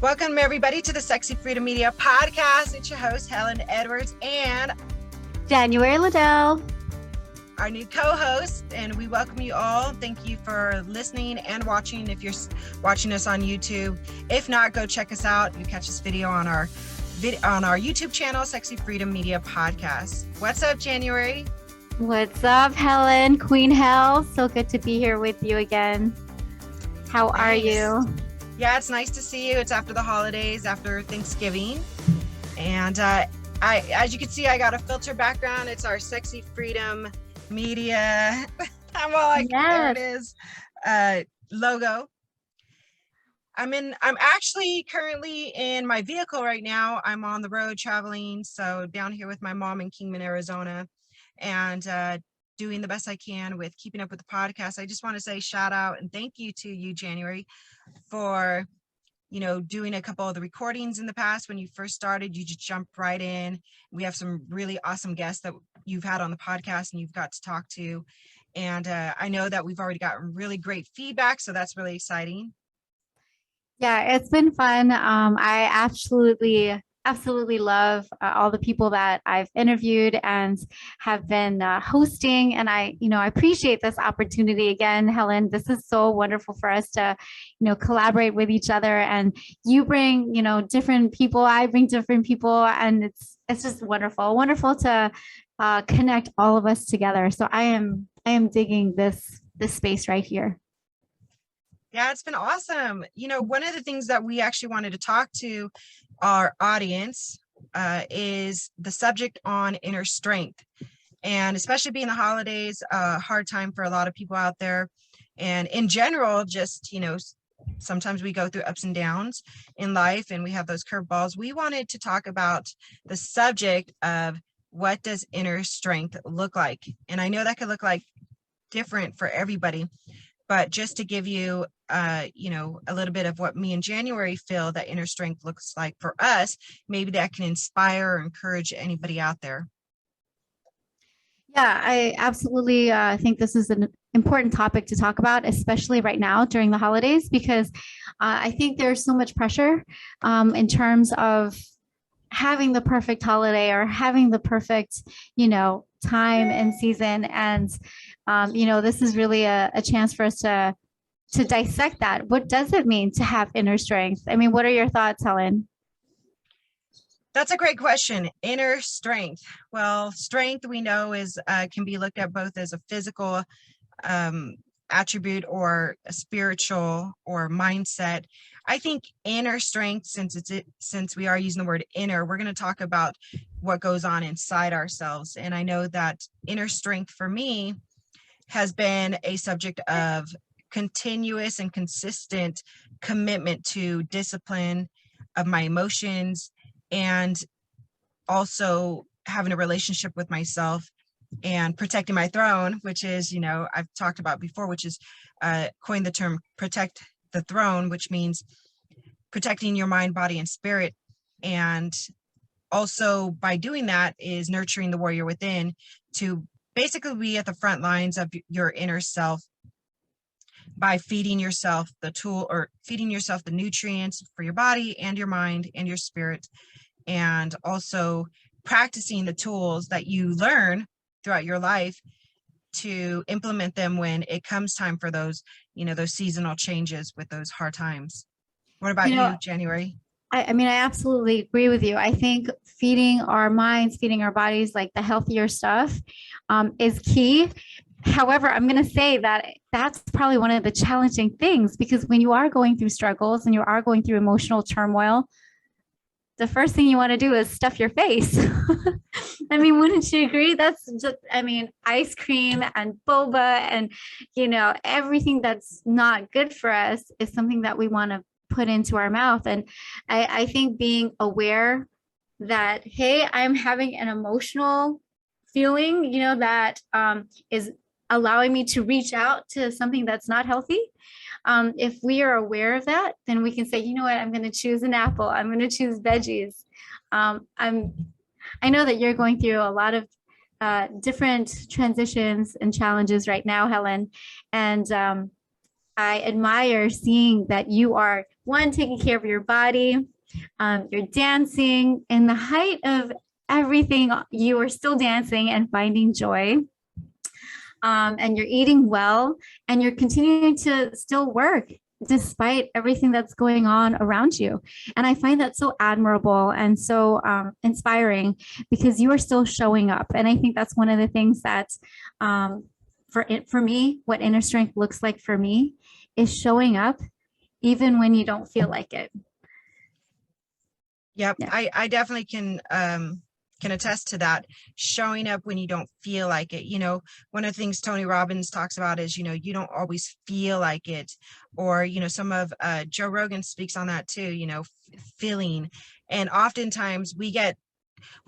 Welcome, everybody, to the Sexy Freedom Media podcast. It's your host, Helen Edwards, and January Liddell, our new co-host, and we welcome you all. Thank you for listening and watching. If you're watching us on YouTube, if not, go check us out. You catch this video on our YouTube channel, Sexy Freedom Media Podcast. What's up, January? What's up, Helen? Queen Hell, so good to be here with you again. How are you? Yeah, it's nice to see you. It's after the holidays, after Thanksgiving, and as you can see, I got a filter background. It's our Sexy Freedom Media. I'm all like, there it is. Logo. I'm actually currently in my vehicle right now. I'm on the road traveling, so down here with my mom in Kingman, Arizona, and doing the best I can with keeping up with the podcast. I just want to say shout out and thank you to you, January, for doing a couple of the recordings in the past. When you first started, you just jumped right in. We have some really awesome guests that you've had on the podcast and you've got to talk to, and I know that we've already gotten really great feedback, so that's really exciting. Yeah, it's been fun. I absolutely love all the people that I've interviewed and have been hosting. And I appreciate this opportunity again, Helen. This is so wonderful for us to, collaborate with each other. And you bring, different people, I bring different people, and it's just wonderful to connect all of us together. So I am digging this space right here. Yeah, it's been awesome. One of the things that we actually wanted to talk to our audience is the subject on inner strength. And especially being the holidays, a hard time for a lot of people out there. And in general, just, sometimes we go through ups and downs in life and we have those curveballs. We wanted to talk about the subject of what does inner strength look like? And I know that could look like different for everybody. But just to give you, a little bit of what me and January feel that inner strength looks like for us, maybe that can inspire or encourage anybody out there. Yeah, I absolutely think this is an important topic to talk about, especially right now during the holidays, because I think there's so much pressure in terms of having the perfect holiday or having the perfect, time and season. And, this is really a chance for us to dissect that. What does it mean to have inner strength? I mean, what are your thoughts, Helen? That's a great question. Inner strength. Well, strength we know is can be looked at both as a physical attribute or a spiritual or mindset. I think inner strength, since we are using the word inner, we're going to talk about what goes on inside ourselves. And I know that inner strength for me has been a subject of continuous and consistent commitment to discipline of my emotions, and also having a relationship with myself and protecting my throne, which is, I've talked about before, which is coined the term protect the throne, which means protecting your mind, body, and spirit. And also by doing that is nurturing the warrior within to basically be at the front lines of your inner self by feeding yourself the nutrients for your body and your mind and your spirit, and also practicing the tools that you learn throughout your life to implement them when it comes time for those seasonal changes with those hard times. What about you, January? I mean, I absolutely agree with you. I think feeding our minds, feeding our bodies, like the healthier stuff is key. However, I'm going to say that that's probably one of the challenging things, because when you are going through struggles and you are going through emotional turmoil, the first thing you want to do is stuff your face. I mean, wouldn't you agree? That's just, ice cream and boba and, everything that's not good for us is something that we want to put into our mouth. And I think being aware that, hey, I'm having an emotional feeling, that is allowing me to reach out to something that's not healthy. If we are aware of that, then we can say, you know what, I'm going to choose an apple. I'm going to choose veggies. I know that you're going through a lot of different transitions and challenges right now, Helen. And I admire seeing that you are one, taking care of your body. You're dancing in the height of everything. You are still dancing and finding joy. And you're eating well, and you're continuing to still work despite everything that's going on around you. And I find that so admirable and so inspiring, because you are still showing up. And I think that's one of the things that for me, what inner strength looks like for me is showing up even when you don't feel like it. Yep. Yeah. I definitely can attest to that. Showing up when you don't feel like it. You know, one of the things Tony Robbins talks about is, you know, you don't always feel like it. Or, you know, some of Joe Rogan speaks on that too, you know, feeling. And oftentimes we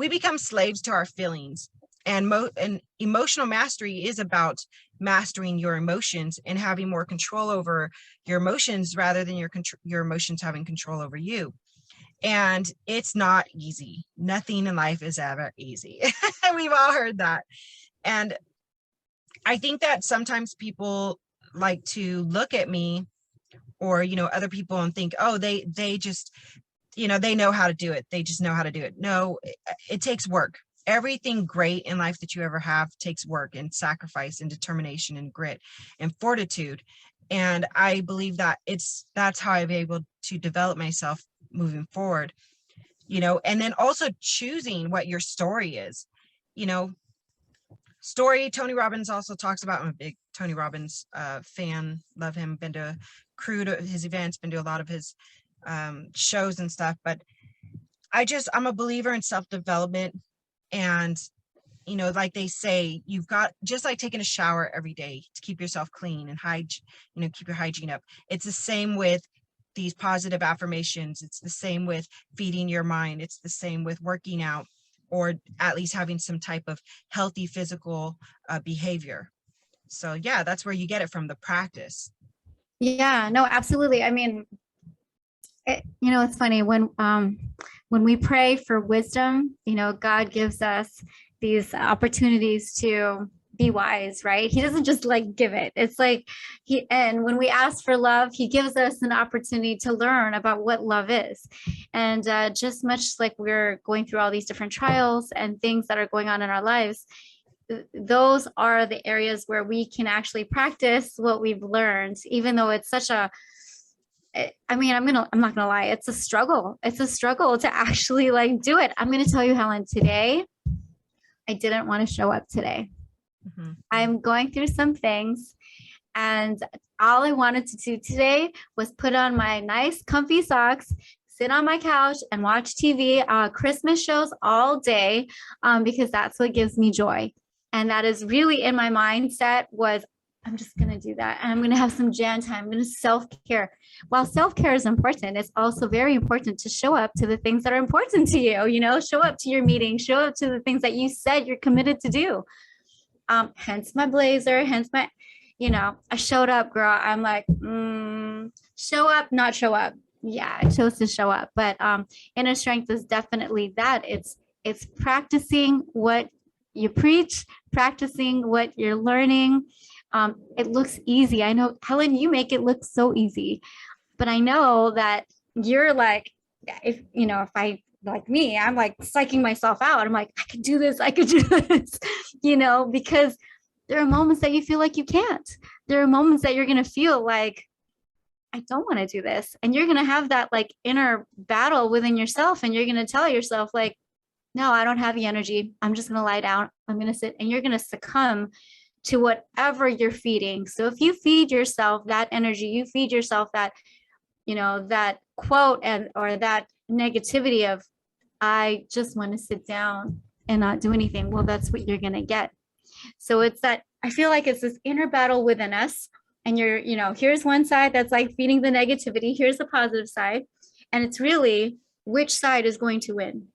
become slaves to our feelings. And emotional mastery is about mastering your emotions and having more control over your emotions rather than your emotions having control over you. And it's not easy. Nothing in life is ever easy. We've all heard that. And I think that sometimes people like to look at me or, you know, other people and think, oh, they just, you know, they know how to do it. They just know how to do it. No, it takes work. Everything great in life that you ever have takes work and sacrifice and determination and grit and fortitude. And I believe that that's how I've been able to develop myself moving forward, you know, and then also choosing what your story is, you know. Tony Robbins also talks about, I'm a big Tony Robbins fan, love him, been to a crew to his events, been to a lot of his shows and stuff, but I'm a believer in self-development. And, you know, like they say, you've got, just like taking a shower every day to keep yourself clean and keep your hygiene up. It's the same with these positive affirmations. It's the same with feeding your mind. It's the same with working out, or at least having some type of healthy physical behavior. So yeah, that's where you get it from, the practice. Yeah, no, absolutely. I mean, you know, it's funny when we pray for wisdom, you know, God gives us these opportunities to be wise, right? He doesn't just like give it. It's like and when we ask for love, he gives us an opportunity to learn about what love is. And just much like we're going through all these different trials and things that are going on in our lives, those are the areas where we can actually practice what we've learned, even though it's such a, I mean, I'm not gonna lie, it's a struggle. It's a struggle to actually like do it. I'm gonna tell you, Helen, today, I didn't want to show up today. Mm-hmm. I'm going through some things, and all I wanted to do today was put on my nice comfy socks, sit on my couch and watch TV, Christmas shows all day, because that's what gives me joy. And that is really in my mindset was, I'm just going to do that. And I'm going to have some Jan time. I'm going to self-care. While self-care is important, it's also very important to show up to the things that are important to you, you know, show up to your meeting, show up to the things that you said you're committed to do. Hence my blazer, hence my, you know, I showed up, girl. I'm like, show up, not show up. Yeah, I chose to show up. But inner strength is definitely that. It's practicing what you preach, practicing what you're learning. It looks easy. I know, Helen, you make it look so easy, but I know that you're like, if I, like me, I'm like psyching myself out. I'm like, I could do this. I could do this, you know, because there are moments that you feel like you can't. There are moments that you're going to feel like, I don't want to do this. And you're going to have that like inner battle within yourself. And you're going to tell yourself like, no, I don't have the energy. I'm just going to lie down. I'm going to sit, and you're going to succumb to whatever you're feeding. So if you feed yourself that energy, you feed yourself that, you know, that quote or that negativity of, I just want to sit down and not do anything. Well, that's what you're going to get. So it's that, I feel like it's this inner battle within us. And here's one side that's like feeding the negativity. Here's the positive side. And it's really which side is going to win.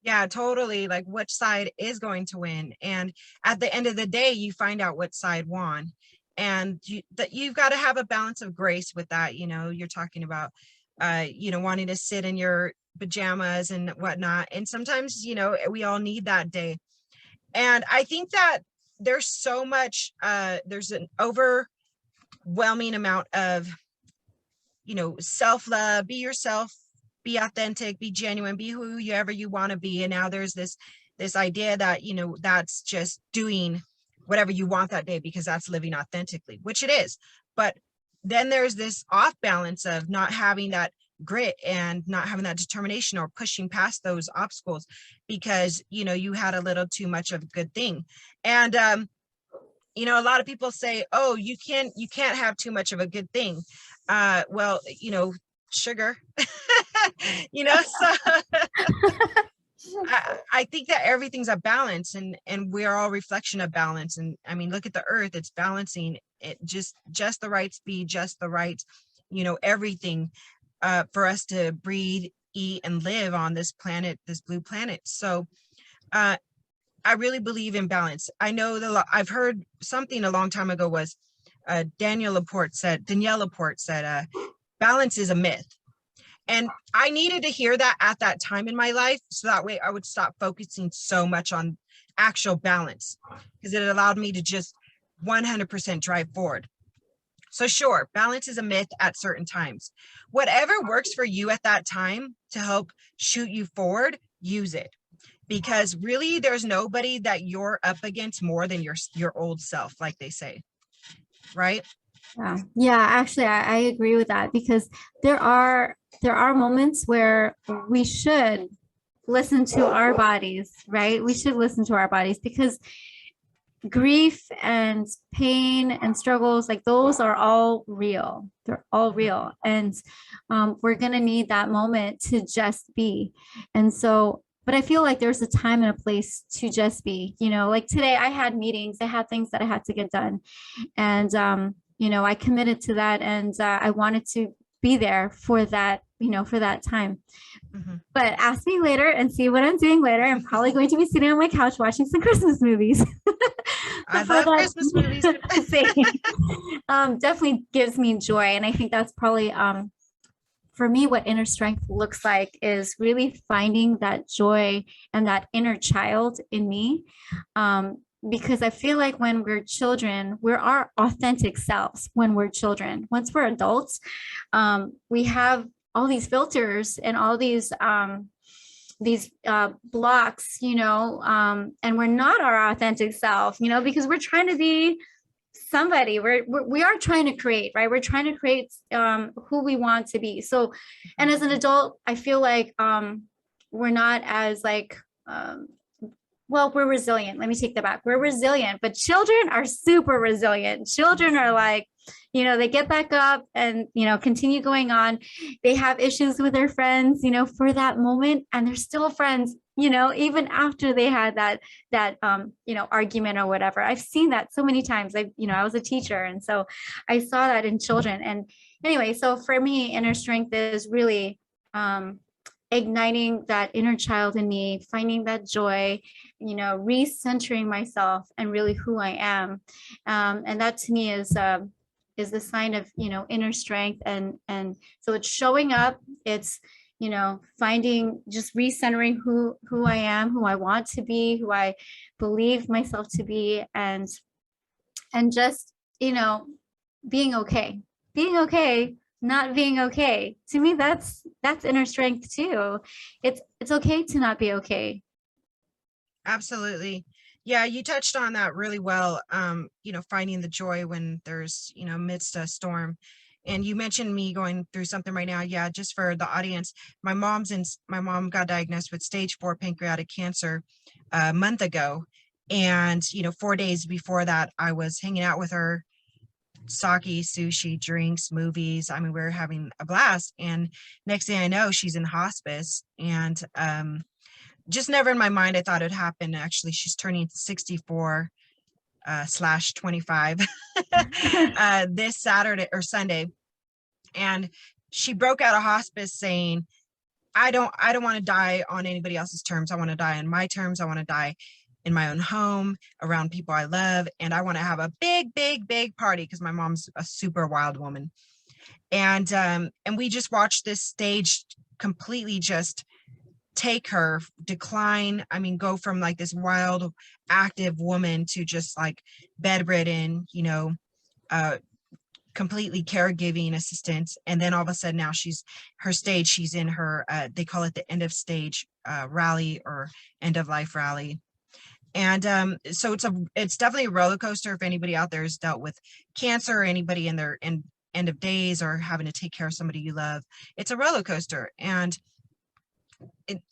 Yeah, totally. Like, which side is going to win? And at the end of the day, you find out what side won. And you've got to have a balance of grace with that. You know, you're talking about, wanting to sit in your pajamas and whatnot. And sometimes, you know, we all need that day. And I think that there's so much, there's an overwhelming amount of self-love, be yourself, be authentic, be genuine, be whoever you want to be. And now there's this idea that, that's just doing whatever you want that day because that's living authentically, which it is. But then there's this off balance of not having that grit and not having that determination or pushing past those obstacles because, you had a little too much of a good thing. And, a lot of people say, oh, you can't have too much of a good thing. Well, sugar, so I think that everything's a balance, and we're all reflection of balance. And I mean, look at the earth, it's balancing it, just the right speed, just the right, everything for us to breathe, eat, and live on this planet, this blue planet. So I really believe in balance. I know I've heard something a long time ago was Danielle Laporte said, balance is a myth. And I needed to hear that at that time in my life. So that way I would stop focusing so much on actual balance, because it allowed me to just 100% drive forward. So sure, balance is a myth at certain times. Whatever works for you at that time to help shoot you forward, use it. Because really there's nobody that you're up against more than your old self, like they say, right? Yeah, actually, I agree with that, because there are moments where we should listen to our bodies, right? We should listen to our bodies, because grief and pain and struggles, like those are all real. They're all real. And we're going to need that moment to just be. And so, but I feel like there's a time and a place to just be, like today I had meetings, I had things that I had to get done. And, I committed to that, and I wanted to be there for that, for that time. Mm-hmm. But ask me later and see what I'm doing later. I'm probably going to be sitting on my couch watching some Christmas movies. I love Christmas movies. Definitely gives me joy. And I think that's probably, for me, what inner strength looks like is really finding that joy and that inner child in me. Because I feel like when we're children, we're our authentic selves when we're children. Once we're adults, we have all these filters and all these blocks, and we're not our authentic self, because we're trying to be somebody. We are trying to create, right? We're trying to create who we want to be. So, and as an adult, I feel like we're not as like, well, we're resilient. Let me take that back. We're resilient, but children are super resilient. Children are like, they get back up and, continue going on. They have issues with their friends, for that moment, and they're still friends, even after they had that argument or whatever. I've seen that so many times. I was a teacher. And so I saw that in children. And anyway, so for me, inner strength is really, igniting that inner child in me, finding that joy, recentering myself and really who I am. And that to me is the sign of, inner strength. And so it's showing up, it's, finding, just recentering who I am, who I want to be, who I believe myself to be, and just, being okay, not being okay. To me, that's inner strength too. It's okay to not be okay. Absolutely. Yeah, you touched on that really well. Finding the joy when there's, amidst a storm. And you mentioned me going through something right now. Yeah, just for the audience, my mom got diagnosed with stage 4 pancreatic cancer a month ago. And, 4 days before that, I was hanging out with her, sake, sushi, drinks, movies. I mean, we were having a blast. And next thing I know, she's in hospice. And just never in my mind I thought it'd happen. Actually, she's turning 64 / 25 this Saturday or Sunday. And she broke out of hospice saying, I don't want to die on anybody else's terms. I want to die on my terms. I want to die in my own home around people I love. And I want to have a big, big, big party, because my mom's a super wild woman. And we just watched this stage completely just take her, decline. I mean, go from like this wild, active woman to just like bedridden, completely caregiving assistance. And then all of a sudden now she's in her, they call it the end of stage rally or end of life rally. And so it's definitely a roller coaster. If anybody out there has dealt with cancer or anybody in their end of days or having to take care of somebody you love, it's a roller coaster. And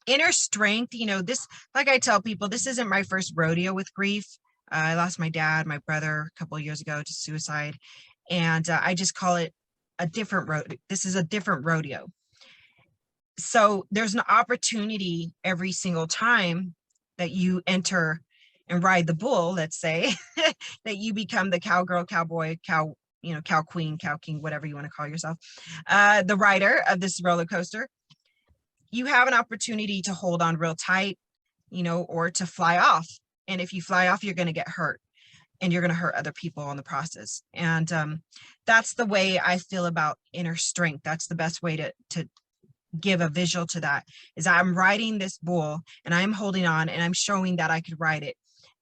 inner strength, this, like I tell people, this isn't my first rodeo with grief. I lost my dad, my brother a couple of years ago to suicide. And I just call it a different road. This is a different rodeo. So there's an opportunity every single time that you enter and ride the bull, let's say, that you become the cowgirl, cowboy, cow queen, cow king, whatever you want to call yourself, the rider of this roller coaster. You have an opportunity to hold on real tight, or to fly off. And if you fly off, you're going to get hurt, and you're going to hurt other people in the process. And that's the way I feel about inner strength. That's the best way to give a visual to that, is I'm riding this bull and I'm holding on and I'm showing that I could ride it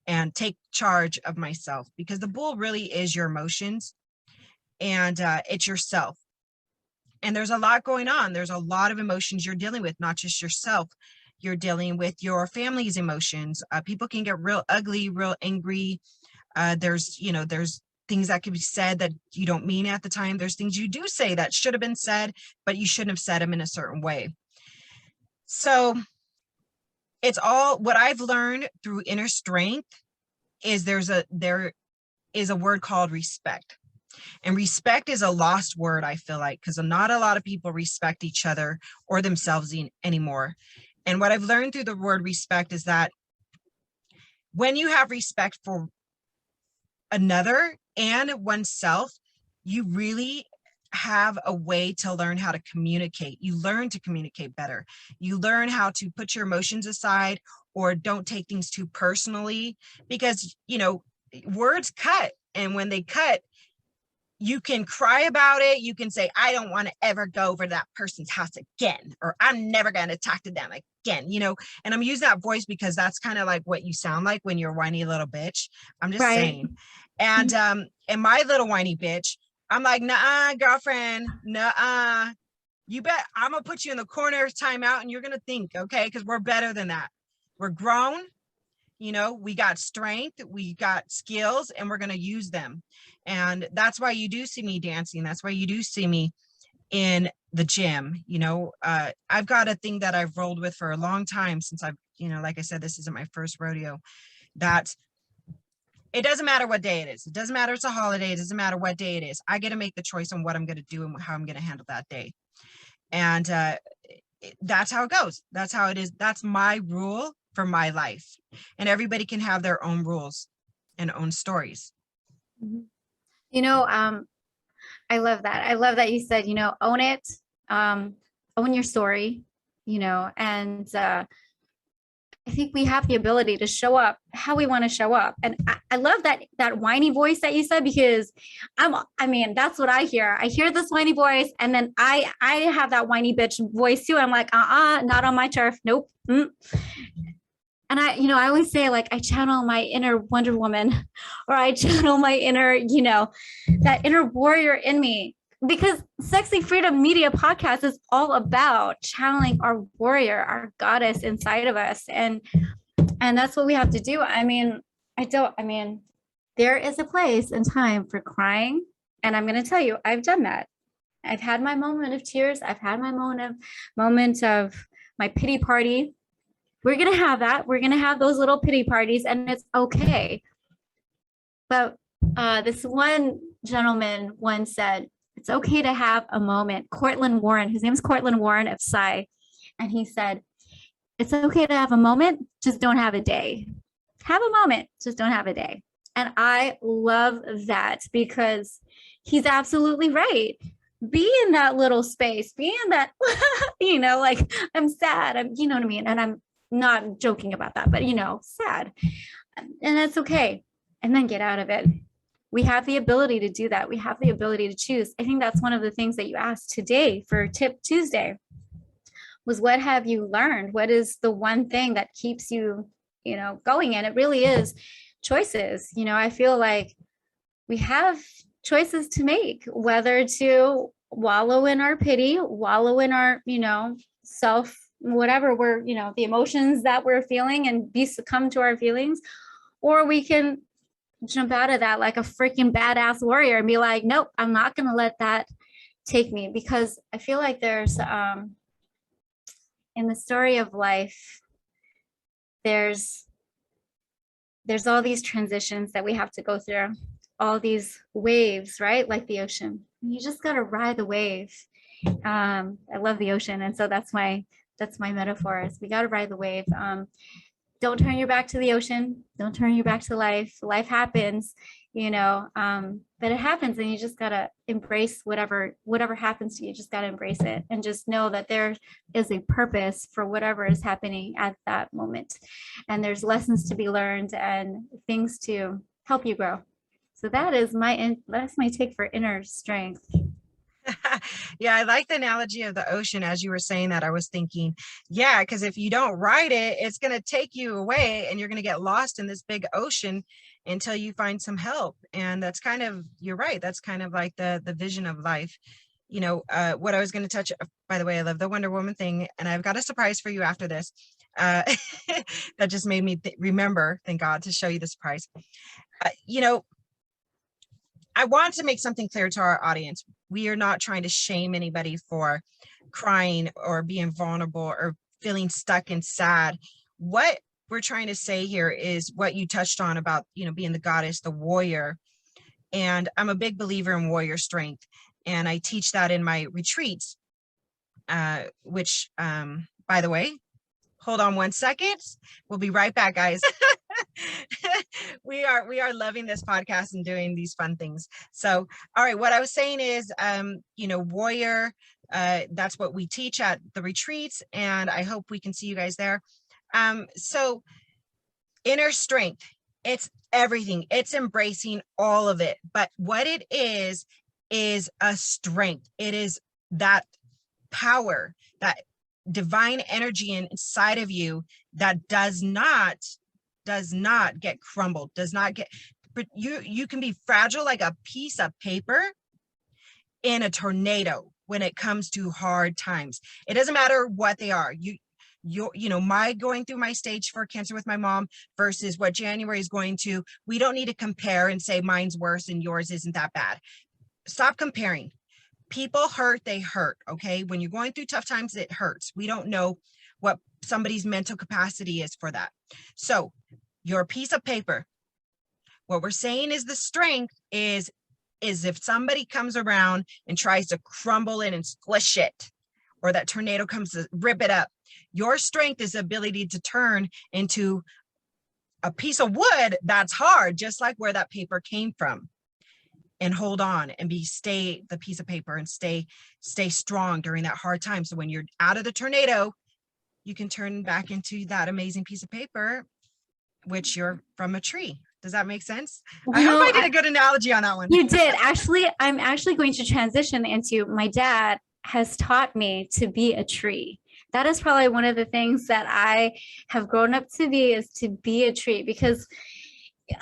and take charge of myself, because the bull really is your emotions, and it's yourself. And there's a lot going on. There's a lot of emotions you're dealing with, not just yourself. You're dealing with your family's emotions. People can get real ugly, real angry. There's things that can be said that you don't mean at the time. There's things you do say that should have been said, but you shouldn't have said them in a certain way. So it's all what I've learned through inner strength is there is a word called respect. And respect is a lost word, I feel like, because not a lot of people respect each other or themselves anymore. And what I've learned through the word respect is that when you have respect for another and oneself, you really have a way to learn how to communicate. You learn to communicate better. You learn how to put your emotions aside, or don't take things too personally, because, words cut. And when they cut, you can cry about it. You can say, I don't want to ever go over to that person's house again, or I'm never going to talk to them again, and I'm using that voice because that's kind of like what you sound like when you're a whiny little bitch. I'm just saying. And my little whiny bitch, I'm like, nah, girlfriend, nah, you bet I'm going to put you in the corner, time out, and you're going to think, okay, because we're better than that. We're grown. We got strength, we got skills, and we're going to use them. And that's why you do see me dancing. That's why you do see me in the gym. I've got a thing that I've rolled with for a long time, since I've, like I said, this isn't my first rodeo, that it doesn't matter what day it is. It doesn't matter. It's a holiday. It doesn't matter what day it is. I get to make the choice on what I'm going to do and how I'm going to handle that day. And that's how it goes. That's how it is. That's my rule for my life. And everybody can have their own rules and own stories. I love that. I love that you said, own it, own your story, and I think we have the ability to show up how we want to show up. And I love that whiny voice that you said, because that's what I hear. I hear this whiny voice, and then I have that whiny bitch voice too. I'm like, not on my turf. Nope. And I always say, like, I channel my inner Wonder Woman, or I channel my inner, that inner warrior in me, because Sexy Freedom Media Podcast is all about channeling our warrior, our goddess inside of us. And that's what we have to do. There is a place and time for crying. And I'm going to tell you, I've done that. I've had my moment of tears. I've had my moment of my pity party. We're going to have that. We're going to have those little pity parties, and it's okay. But this one gentleman once said, it's okay to have a moment. Cortland Warren, his name's Cortland Warren of Psy. And he said, it's okay to have a moment, just don't have a day. Have a moment, just don't have a day. And I love that, because he's absolutely right. Be in that little space, be in that, like, I'm sad. You know what I mean? And I'm not joking about that, but, sad. And that's okay. And then get out of it. We have the ability to do that. We have the ability to choose. I think that's one of the things that you asked today for Tip Tuesday was, what have you learned? What is the one thing that keeps you, going? And it really is choices. I feel like we have choices to make, whether to wallow in our pity, wallow in our, self, whatever we're, the emotions that we're feeling and be succumb to our feelings, or we can jump out of that like a freaking badass warrior and be like, nope, I'm not going to let that take me. Because I feel like there's, in the story of life, there's all these transitions that we have to go through, all these waves, right? Like the ocean. You just got to ride the wave. I love the ocean. And so that's my metaphor, is we got to ride the wave. Don't turn your back to the ocean. Don't turn your back to life. Life happens, but it happens, and you just got to embrace whatever happens to you. You just got to embrace it and just know that there is a purpose for whatever is happening at that moment. And there's lessons to be learned and things to help you grow. So that's my take for inner strength. Yeah, I like the analogy of the ocean. As you were saying that, I was thinking, yeah, because if you don't ride it, it's going to take you away and you're going to get lost in this big ocean until you find some help. And that's kind of, you're right. That's kind of like the vision of life. What I was going to touch, by the way, I love the Wonder Woman thing. And I've got a surprise for you after this. That just made me remember, thank God, to show you the surprise. I want to make something clear to our audience. We are not trying to shame anybody for crying or being vulnerable or feeling stuck and sad. What we're trying to say here is what you touched on about, being the goddess, the warrior. And I'm a big believer in warrior strength. And I teach that in my retreats, which, by the way, hold on 1 second. We'll be right back, guys. We are loving this podcast and doing these fun things. So, all right, what I was saying is, warrior, that's what we teach at the retreats, and I hope we can see you guys there. So inner strength, it's everything. It's embracing all of it. But what it is a strength. It is that power, that divine energy inside of you that does not get crumbled, you can be fragile like a piece of paper in a tornado when it comes to hard times. It doesn't matter what they are. My going through my stage 4 cancer with my mom versus what January is going to, we don't need to compare and say mine's worse and yours isn't that bad. Stop comparing. People hurt, they hurt. Okay. When you're going through tough times, it hurts. We don't know what somebody's mental capacity is for that. So your piece of paper, what we're saying is the strength is if somebody comes around and tries to crumble it and squish it, or that tornado comes to rip it up, your strength is the ability to turn into a piece of wood that's hard, just like where that paper came from, and hold on and stay the piece of paper and stay strong during that hard time. So when you're out of the tornado, you can turn back into that amazing piece of paper, which you're from a tree. Does that make sense? I hope I did a good analogy on that one. You did. Actually, I'm actually going to transition into, my dad has taught me to be a tree. That is probably one of the things that I have grown up to be, is to be a tree, because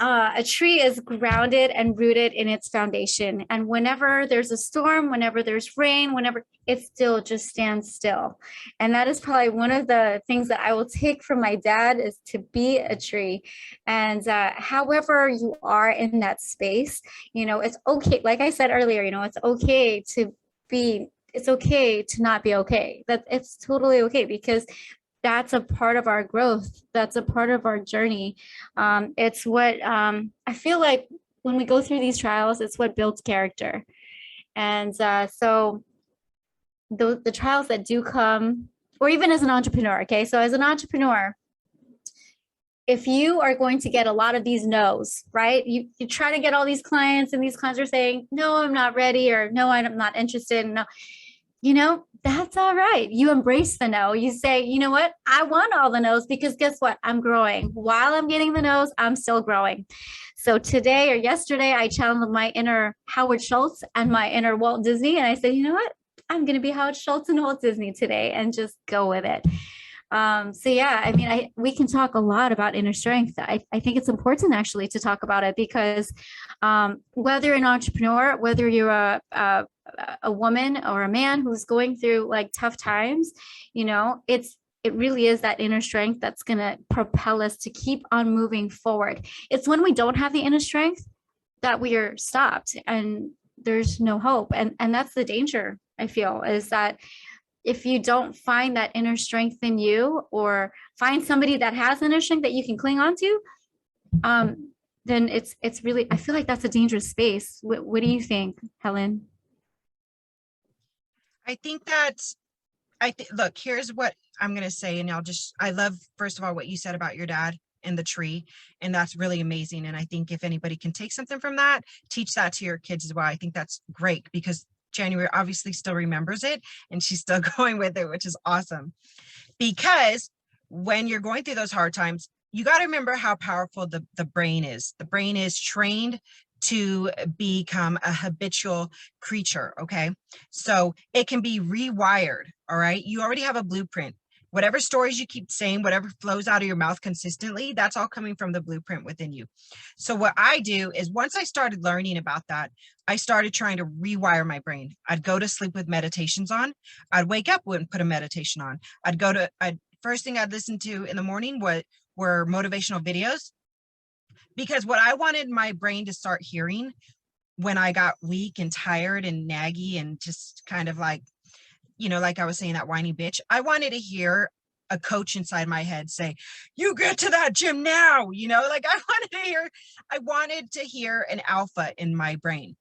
a tree is grounded and rooted in its foundation. And whenever there's a storm, whenever there's rain, whenever, it still just stands still. And that is probably one of the things that I will take from my dad, is to be a tree. And however you are in that space, it's okay. Like I said earlier, it's okay to be, it's okay to not be okay. That it's totally okay, because that's a part of our growth. That's a part of our journey. It's what I feel like when we go through these trials, it's what builds character. And so the trials that do come, or even as an entrepreneur, okay? So as an entrepreneur, if you are going to get a lot of these no's, right? You try to get all these clients, and these clients are saying, no, I'm not ready, or no, I'm not interested. No, that's all right. You embrace the no. You say, you know what? I want all the no's, because guess what? I'm growing. While I'm getting the no's, I'm still growing. So today or yesterday, I challenged my inner Howard Schultz and my inner Walt Disney. And I said, you know what? I'm going to be Howard Schultz and Walt Disney today, and just go with it. So yeah, I mean, we can talk a lot about inner strength. I think it's important actually to talk about it because whether you're an entrepreneur, whether you're a woman or a man who's going through like tough times, it really is that inner strength that's going to propel us to keep on moving forward. It's when we don't have the inner strength that we are stopped and there's no hope. And that's the danger, I feel, is that if you don't find that inner strength in you or find somebody that has inner strength that you can cling on to, then it's really, I feel like that's a dangerous space. What do you think, Helen? I think that look, here's what I'm going to say. And I love, first of all, what you said about your dad and the tree. And that's really amazing. And I think if anybody can take something from that, teach that to your kids as well. I think that's great because January obviously still remembers it and she's still going with it, which is awesome. Because when you're going through those hard times, you got to remember how powerful the brain is. The brain is trained to become a habitual creature. Okay. So it can be rewired. All right. You already have a blueprint. Whatever stories you keep saying, whatever flows out of your mouth consistently, that's all coming from the blueprint within you. So what I do is once I started learning about that, I started trying to rewire my brain. I'd go to sleep with meditations on. I'd wake up and put a meditation on. First thing I'd listen to in the morning were motivational videos, because what I wanted my brain to start hearing when I got weak and tired and naggy and just kind of like, like I was saying, that whiny bitch, I wanted to hear a coach inside my head say, you get to that gym now, like I wanted to hear an alpha in my brain.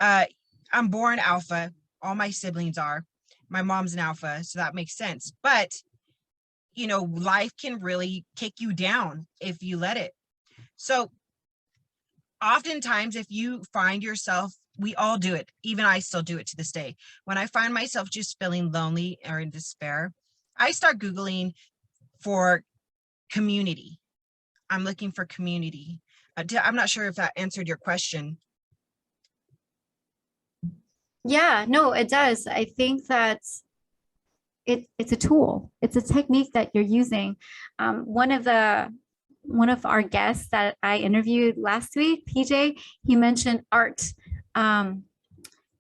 I'm born alpha. All my siblings are. My mom's an alpha, so that makes sense. But, life can really kick you down if you let it. So oftentimes, if you find yourself, we all do it. Even I still do it to this day. When I find myself just feeling lonely or in despair, I start Googling for community. I'm looking for community. I'm not sure if that answered your question. Yeah, no, it does. I think that it's a tool. It's a technique that you're using. One of our guests that I interviewed last week, PJ, he mentioned art,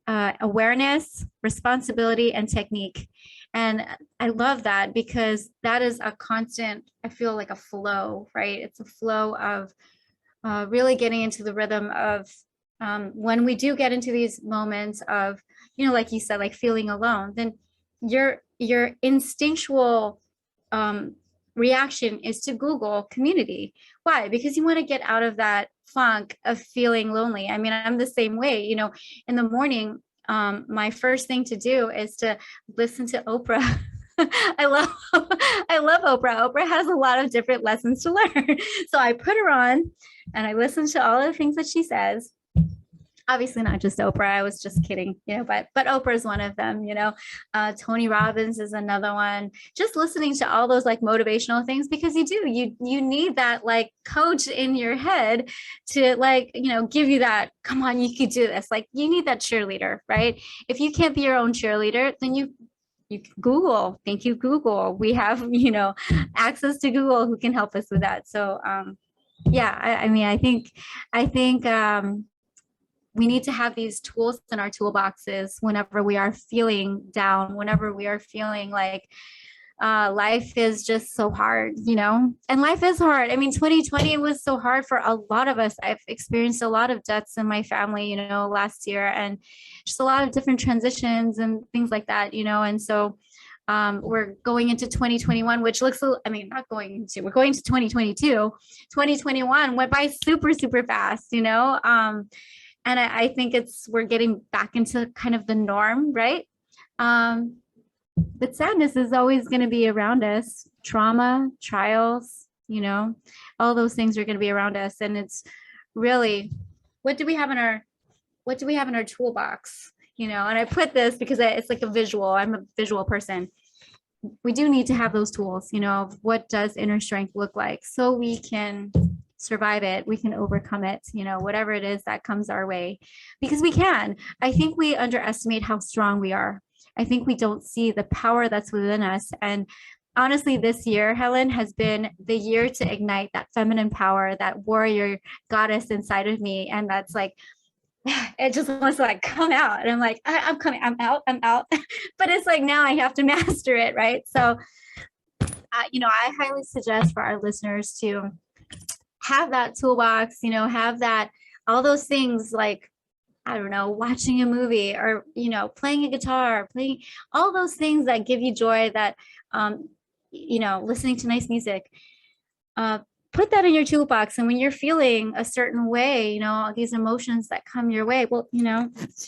awareness, responsibility, and technique. And I love that because that is a constant, I feel like a flow, right? It's a flow of really getting into the rhythm of when we do get into these moments of, like you said, like feeling alone, then your instinctual reaction is to Google community. Why? Because you want to get out of that funk of feeling lonely. I mean, I'm the same way, in the morning, my first thing to do is to listen to Oprah. I love Oprah. Oprah has a lot of different lessons to learn. So I put her on and I listen to all of the things that she says. Obviously not just Oprah. I was just kidding, but Oprah is one of them, Tony Robbins is another one. Just listening to all those like motivational things, because you need that like coach in your head to like, give you that, come on, you could do this. Like you need that cheerleader, right? If you can't be your own cheerleader, then you Google. Thank you, Google. We have, access to Google who can help us with that. So, yeah, I mean, I think, we need to have these tools in our toolboxes whenever we are feeling down, whenever we are feeling like life is just so hard, and life is hard. I mean, 2020 was so hard for a lot of us. I've experienced a lot of deaths in my family, last year, and just a lot of different transitions and things like that, and so we're going into 2021, which looks, not going into, we're going to 2022. 2021 went by super, super fast, and I think we're getting back into kind of the norm, right? But sadness is always going to be around us. Trauma, trials, all those things are going to be around us. And it's really, what do we have in our toolbox? And I put this because it's like a visual. I'm a visual person. We do need to have those tools, of what does inner strength look like so we can survive it, we can overcome it, whatever it is that comes our way, because we can. I think we underestimate how strong we are. I think we don't see the power that's within us. And honestly, this year, Helen, has been the year to ignite that feminine power, that warrior goddess inside of me. And that's like, it just wants to like come out. And I'm like, I'm coming, I'm out, I'm out. But it's like now I have to master it, right? So, I highly suggest for our listeners to have that toolbox, have that, all those things like, I don't know, watching a movie or, playing a guitar, playing all those things that give you joy, that, listening to nice music. Uh, Put that in your toolbox. And when you're feeling a certain way, these emotions that come your way, well, let's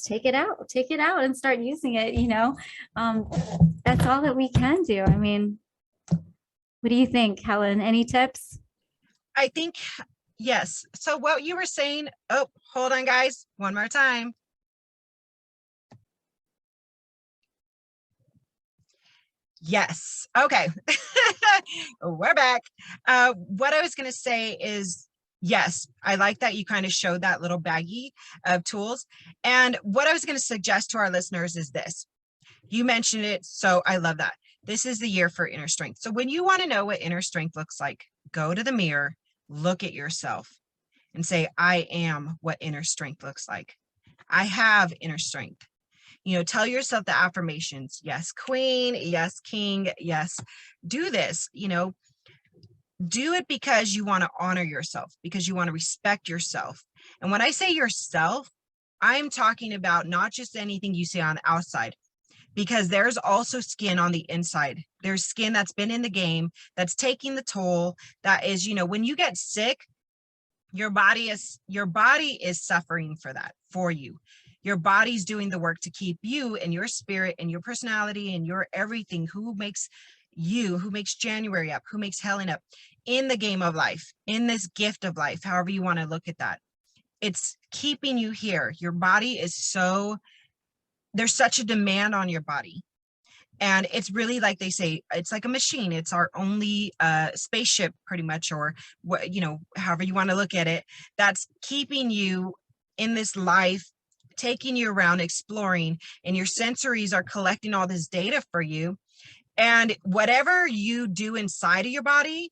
take it out and start using it. That's all that we can do. I mean, what do you think, Helen? Any tips? I think, yes. So what you were saying, oh, hold on, guys, one more time. Yes. Okay. We're back. What I was going to say is, yes, I like that you kind of showed that little baggie of tools. And what I was going to suggest to our listeners is this. You mentioned it, so I love that. This is the year for inner strength. So when you want to know what inner strength looks like, go to the mirror, look at yourself, and say, I am what inner strength looks like. I have inner strength. Tell yourself the affirmations. Yes, queen. Yes, king. Yes, do this. Do it because you want to honor yourself, because you want to respect yourself. And when I say yourself, I'm talking about not just anything you see on the outside, because there's also skin on the inside. There's skin that's been in the game, that's taking the toll. That is, when you get sick, your body is suffering for you. Your body's doing the work to keep you and your spirit and your personality and your everything, who makes January up, who makes Helen up in the game of life, in this gift of life, however you want to look at that. It's keeping you here. Your body there's such a demand on your body. And it's really, like they say, it's like a machine. It's our only spaceship, pretty much, or what, however you want to look at it, that's keeping you in this life, taking you around, exploring, and your sensories are collecting all this data for you. And whatever you do inside of your body,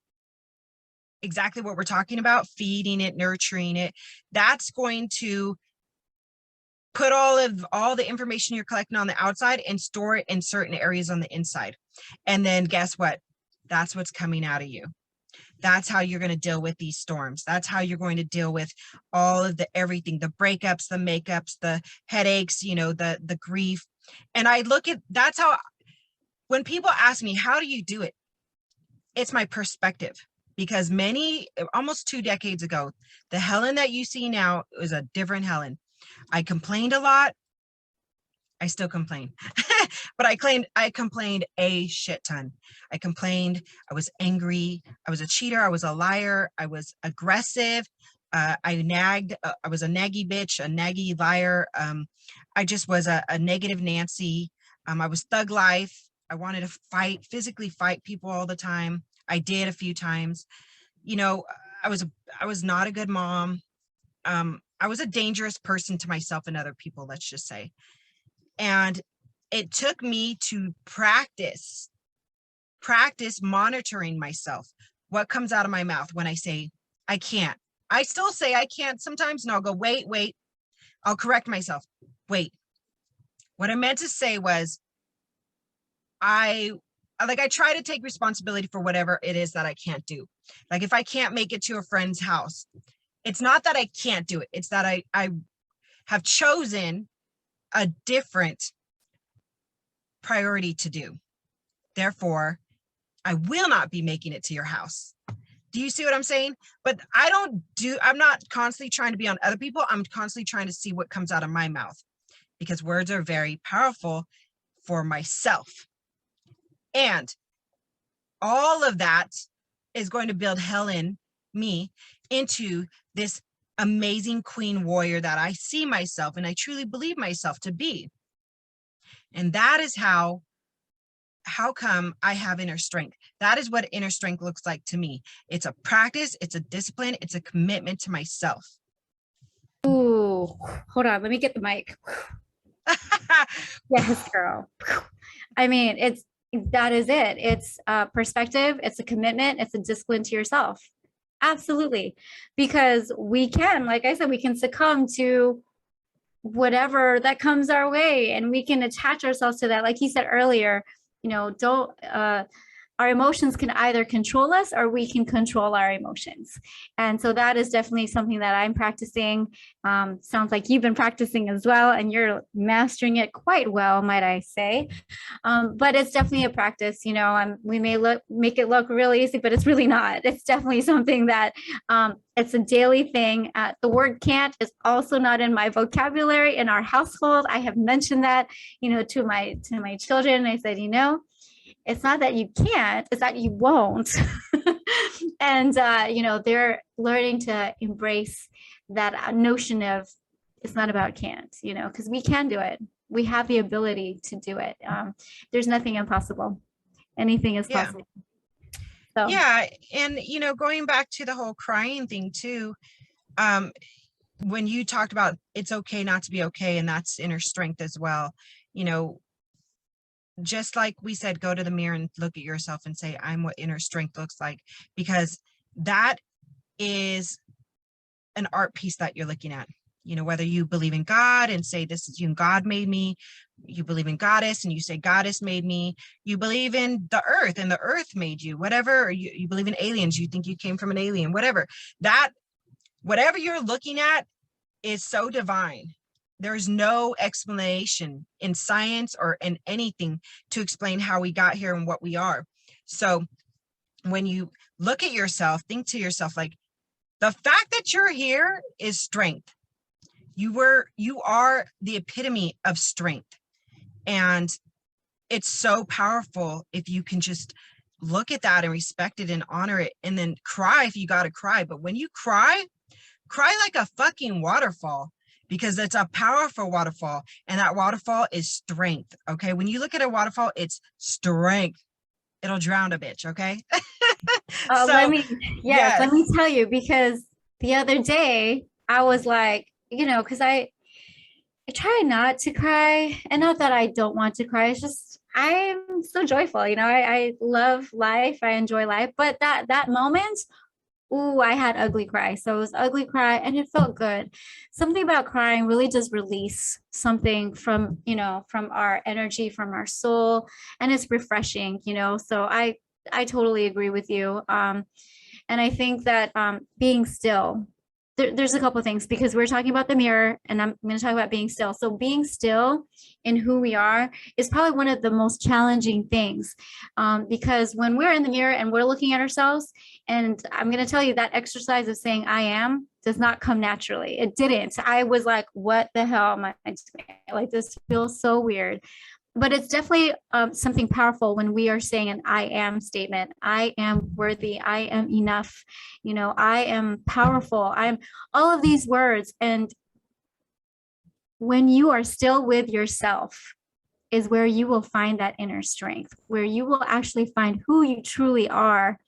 exactly what we're talking about, feeding it, nurturing it, that's going to put all the information you're collecting on the outside and store it in certain areas on the inside. And then guess what? That's what's coming out of you. That's how you're going to deal with these storms. That's how you're going to deal with all of everything, the breakups, the makeups, the headaches, the grief. And that's how, when people ask me, how do you do it? It's my perspective, because almost 2 decades ago, the Helen that you see now was a different Helen. I complained a lot. I still complain, but I complained a shit ton. I complained. I was angry. I was a cheater. I was a liar. I was aggressive. I nagged. I was a naggy bitch, a naggy liar. I just was a negative Nancy. I was thug life. I wanted to physically fight people all the time. I did a few times. I was not a good mom. I was a dangerous person to myself and other people, let's just say. And it took me to practice monitoring myself. What comes out of my mouth when I say, I can't. I still say I can't sometimes, and I'll go, wait. I'll correct myself. Wait. What I meant to say was, I try to take responsibility for whatever it is that I can't do. Like if I can't make it to a friend's house, it's not that I can't do it. It's that I have chosen a different priority to do. Therefore, I will not be making it to your house. Do you see what I'm saying? But I'm not constantly trying to be on other people. I'm constantly trying to see what comes out of my mouth, because words are very powerful for myself. And all of that is going to build me, into this amazing queen warrior that I see myself and I truly believe myself to be. And that is how come I have inner strength. That is what inner strength looks like to me. It's a practice, it's a discipline, it's a commitment to myself. Ooh, hold on, let me get the mic. Yes, girl. I mean, That is it. It's a perspective, it's a commitment, it's a discipline to yourself. Absolutely. Because we can, like I said, we can succumb to whatever that comes our way, and we can attach ourselves to that. Like you said earlier, don't our emotions can either control us or we can control our emotions. And so that is definitely something that I'm practicing. Sounds like you've been practicing as well, and you're mastering it quite well, might I say. But it's definitely a practice. We may make it look really easy, but it's really not. It's definitely something that it's a daily thing. The word can't is also not in my vocabulary in our household. I have mentioned that, to my children. I said, it's not that you can't, it's that you won't. And, they're learning to embrace that notion of it's not about can't, because we can do it. We have the ability to do it. There's nothing impossible. Anything is Yeah. possible. So. Yeah. And, going back to the whole crying thing too, when you talked about it's okay not to be okay, and that's inner strength as well, just like we said, go to the mirror and look at yourself and say, I'm what inner strength looks like, because that is an art piece that you're looking at. Whether you believe in God and say, this is you, God made me, you believe in goddess and you say goddess made me, you believe in the earth and the earth made you, whatever, or you believe in aliens, you think you came from an alien, whatever you're looking at is so divine. There's no explanation in science or in anything to explain how we got here and what we are. So when you look at yourself, think to yourself, like, the fact that you're here is strength. You are the epitome of strength. And it's so powerful if you can just look at that and respect it and honor it, and then cry if you got to cry. But when you cry like a fucking waterfall, because it's a powerful waterfall, and that waterfall is strength. Okay. When you look at a waterfall, it's strength. It'll drown a bitch. Okay. Let me tell you, because the other day I was like, because I try not to cry, and not that I don't want to cry. It's just, I'm so joyful. I love life. I enjoy life. But that moment, ooh, I had ugly cry. So it was ugly cry, and it felt good. Something about crying really does release something from our energy, from our soul, and it's refreshing, so I totally agree with you. And I think that being still, there's a couple of things, because we're talking about the mirror, and I'm going to talk about being still. So being still in who we are is probably one of the most challenging things, because when we're in the mirror and we're looking at ourselves, and I'm going to tell you, that exercise of saying I am does not come naturally. It didn't. I was like, what the hell am I doing? Like, this feels so weird. But it's definitely something powerful when we are saying an I am statement. I am worthy. I am enough. I am powerful. I'm all of these words. And when you are still with yourself is where you will find that inner strength, where you will actually find who you truly are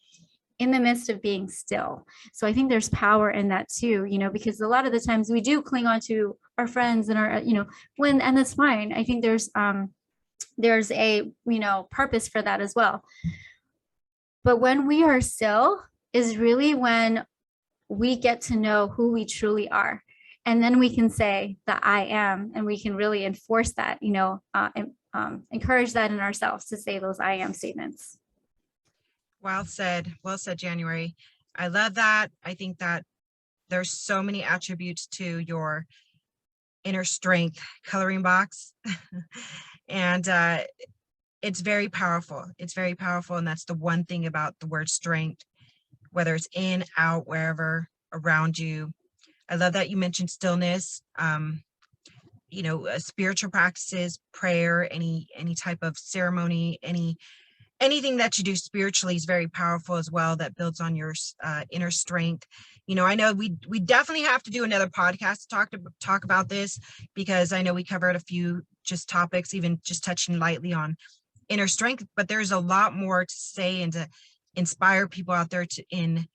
in the midst of being still. So I think there's power in that too, because a lot of the times we do cling on to our friends and our, and that's fine. I think there's a purpose for that as well. But when we are still is really when we get to know who we truly are, and then we can say that I am, and we can really enforce that, encourage that in ourselves to say those I am statements. Well said, January. I love that. I think that there's so many attributes to your inner strength coloring box. And it's very powerful. It's very powerful. And that's the one thing about the word strength, whether it's in, out, wherever around you. I love that you mentioned stillness, spiritual practices, prayer, any type of ceremony, anything that you do spiritually is very powerful as well. That builds on your inner strength. I know we definitely have to do another podcast to talk about this, because I know we covered a few just topics, even just touching lightly on inner strength, but there's a lot more to say and to inspire people out there in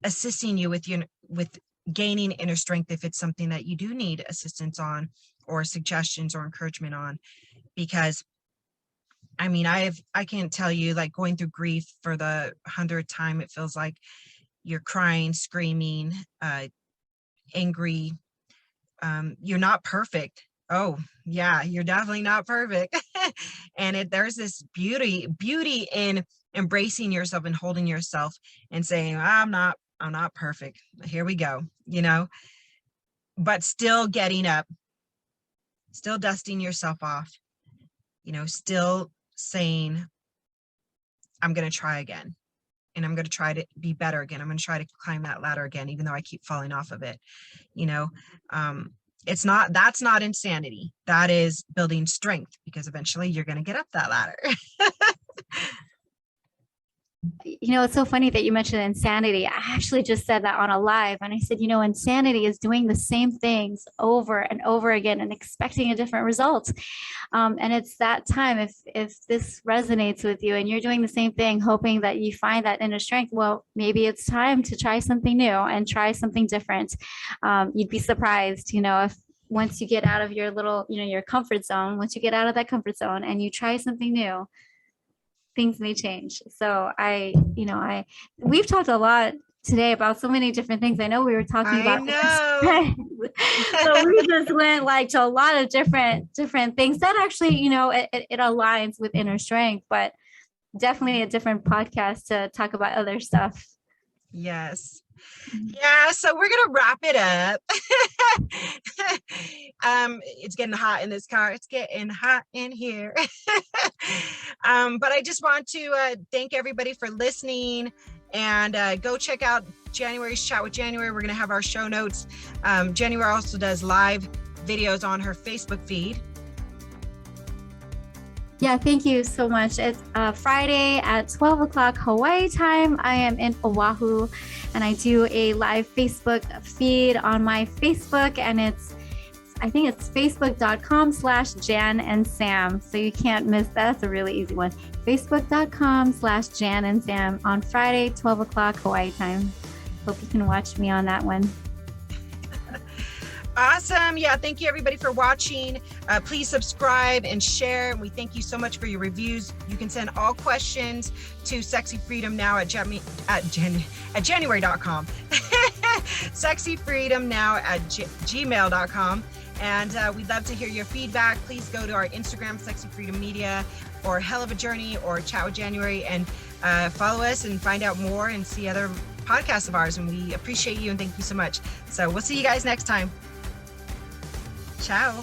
assisting you with gaining inner strength, if it's something that you do need assistance on, or suggestions or encouragement on, because I mean, I can't tell you, like, going through grief for the 100th time, it feels like you're crying, screaming, angry. You're not perfect. Oh, yeah, you're definitely not perfect. And there's this beauty in embracing yourself and holding yourself and saying, I'm not perfect. Here we go, but still getting up, still dusting yourself off, still saying, I'm going to try again. And I'm going to try to be better again. I'm going to try to climb that ladder again, even though I keep falling off of it. That's not insanity. That is building strength, because eventually you're going to get up that ladder. It's so funny that you mentioned insanity. I actually just said that on a live, and I said, insanity is doing the same things over and over again and expecting a different result. And it's that time, if this resonates with you and you're doing the same thing, hoping that you find that inner strength, well, maybe it's time to try something new and try something different. You'd be surprised, if once you get out of your little, your comfort zone, once you get out of that comfort zone and you try something new, things may change. So we've talked a lot today about so many different things. I know we were talking about, so we just went like to a lot of different things that actually, it aligns with inner strength, but definitely a different podcast to talk about other stuff. Yes. Yeah, so we're gonna wrap it up. It's getting hot in this car. It's getting hot in here. But I just want to thank everybody for listening, and go check out January's Chat with January. We're gonna have our show notes. January also does live videos on her Facebook feed. Yeah, thank you so much. It's Friday at 12 o'clock Hawaii time. I am in Oahu, and I do a live Facebook feed on my Facebook, and I think it's facebook.com/Jan and Sam. So you can't miss that. That's a really easy one. Facebook.com/Jan and Sam on Friday, 12 o'clock Hawaii time. Hope you can watch me on that one. Awesome. Yeah. Thank you everybody for watching. Please subscribe and share. And we thank you so much for your reviews. You can send all questions to Sexy Freedom Now at January.com. Sexy Freedom Now at gmail.com. And we'd love to hear your feedback. Please go to our Instagram, Sexy Freedom Media, or Hell of a Journey, or Chat with January, and follow us and find out more and see other podcasts of ours. And we appreciate you and thank you so much. So we'll see you guys next time. Ciao.